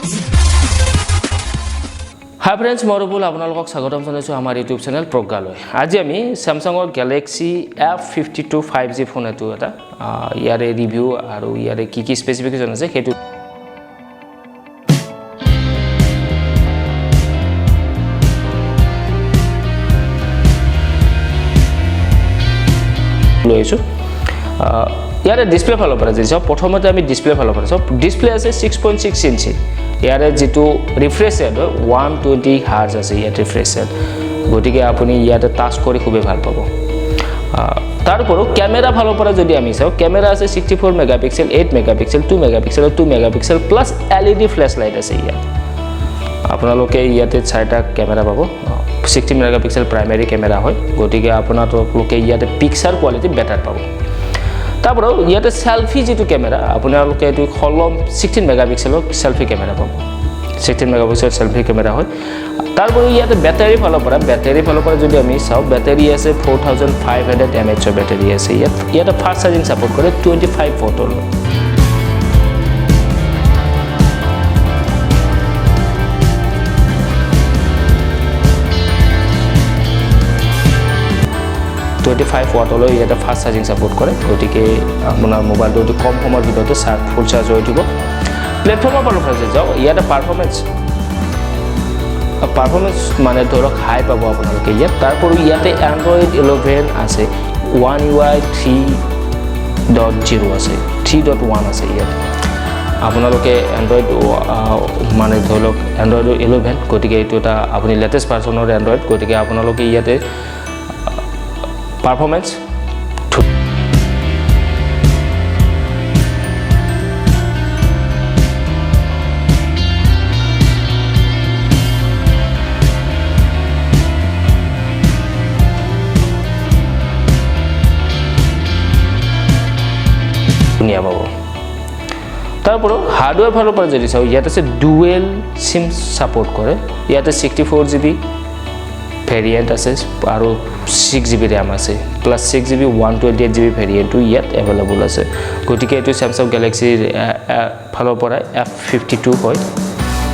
Hi friends, মই ৰবুল আপোনালোকক স্বাগতম জনাইছো আমাৰ YouTube চেনেল প্ৰজ্ঞালৈ। আজি আমি Samsungৰ Galaxy F52 5G ফোন এটো এটা ইয়াৰে ৰিভিউ আৰু ইয়াৰে কি স্পেসিফিকেশন আছে হেতু লৈছো। ইয়াৰে ডিসপ্লে ফালৰ পৰা যে প্ৰথমতে আমি ডিসপ্লে ফালৰ পৰা ডিসপ্লে আছে 6.6 ইঞ্চি ইয়াৰে যেটো ৰিফ্ৰেশ ৰেট 120 হাৰ্জ আছে ইয়াত ৰিফ্ৰেশ ৰেট গতিকে আপুনি ইয়াতে টাচ কৰি খুবে ভাল পাব তাৰপৰও ক্যামেৰা ভালো পৰা যদি আমি চাও ক্যামেরা আছে 64 megapixel 8 megapixel 2 megapixel 2 megapixel plus LED flash light আছে ইয়াত আপোনালোকে ইয়াতে চাইটা ক্যামেৰা পাব 60 মেগাপিক্সেল প্ৰাইমাৰী ক্যামেৰা হয় গতিকে আপোনালোকে ইয়াতে পিকচাৰ কোৱালিটি বেটাৰ পাব তাৰপৰও ইয়াতে সেলফি যেটো ক্যামেৰা আপোনালোকে এটো হলম 16 মেগাপিক্সেলৰ সেলফি ক্যামেৰা পাব 16 মেগাপিক্সেল সেলফি ক্যামেৰা হয় তাৰপৰে ইয়াতে ব্যাটাৰি ফালৰ পৰা যদি আমি চাও ব্যাটাৰি আছে 4500 mAh ৰ ব্যাটাৰি আছে ইয়াতে ফাস্ট চাৰ্জিং সাপোৰ্ট কৰে 25 ভোল্টৰ 25 ওয়াটলৈ ইয়াতে ফাস্ট চাৰ্জিং সাপোৰ্ট কৰে গতিকে আপোনাৰ মোবাইলটো কম সময়ৰ ভিতৰতে ফুল চাৰ্জ হৈ উঠিব প্ল্যাটফৰ্মৰ ফালৰ পৰা যাও ইয়াতে পাৰফৰমেন্স মানে ধৰক হাই পাব আপোনালোকে ইয়াত তারপর ইয়াতে Android 11 আছে One UI 3.0 আছে 3.1 আছে ইয়াত আপোনালোকে Android মানে ধৰক Android 11 গতিকে এটো এটা আপুনি লেটেস্ট ভাৰ্সনৰ Android গতিকে আপোনালোকে ইয়াতে পাৰফৰমেন্স দুনিয়া পাব তাৰপৰ হাৰ্ডওয়্যাৰ ভালো পৰা যদি চাও ইয়াত আছে ডুয়েল সিম সাপোৰ্ট কৰে ইয়াতে 64GB ভেৰিয়েন্ট আছে আৰু 6GB RAM আছে প্লাস 6GB 128GB ভেৰিয়েন্ট ইয়াত अवेलेबल আছে গতিকে এটো Samsung Galaxy ভালো পৰা F52 হয়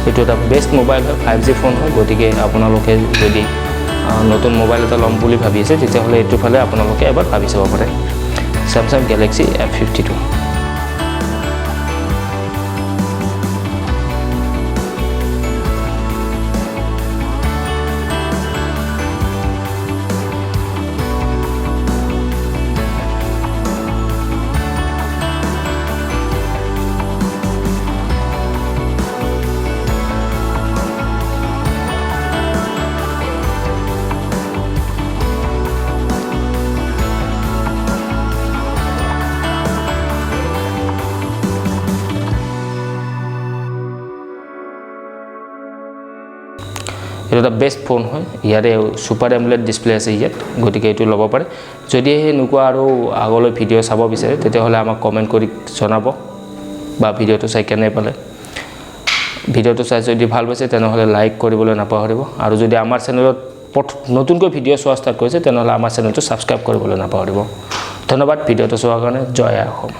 এটো এটা বেস্ট মোবাইল হয় 5G ফোন হয় গতিকে আপোনালোকে যদি নতুন মোবাইল এটা লম বুলি ভাবি আছে তেতিয়া হলে এটো ফালে আপোনালোকে এবাৰ ভাবি চাব পাৰে Samsung Galaxy F52 এটা বেস্ট ফোন হয় ইয়াৰে সুপাৰ AMOLED ডিসপ্লে আছে ইয়াত গতিকে এটো লব পাৰে যদি হে নুকো আৰু আগলৈ ভিডিও চাব বিচাৰে তেতিয়া হলে আমাক কমেন্ট কৰি জনাব বা ভিডিওটো চাই কেনে পালে ভিডিওটো চাই যদি ভাল পাইছে তেনহলে লাইক কৰিবলৈ নাপাহৰিব আৰু যদি আমাৰ চেনেলত নতুনকৈ ভিডিও চোৱা ষ্টাৰ্ট কৰিছে তেনহলে আমাৰ চেনেলটো সাবস্ক্ৰাইব কৰিবলৈ নাপাহৰিব ধন্যবাদ ভিডিওটো চোৱাৰ কাৰণে জয় অসম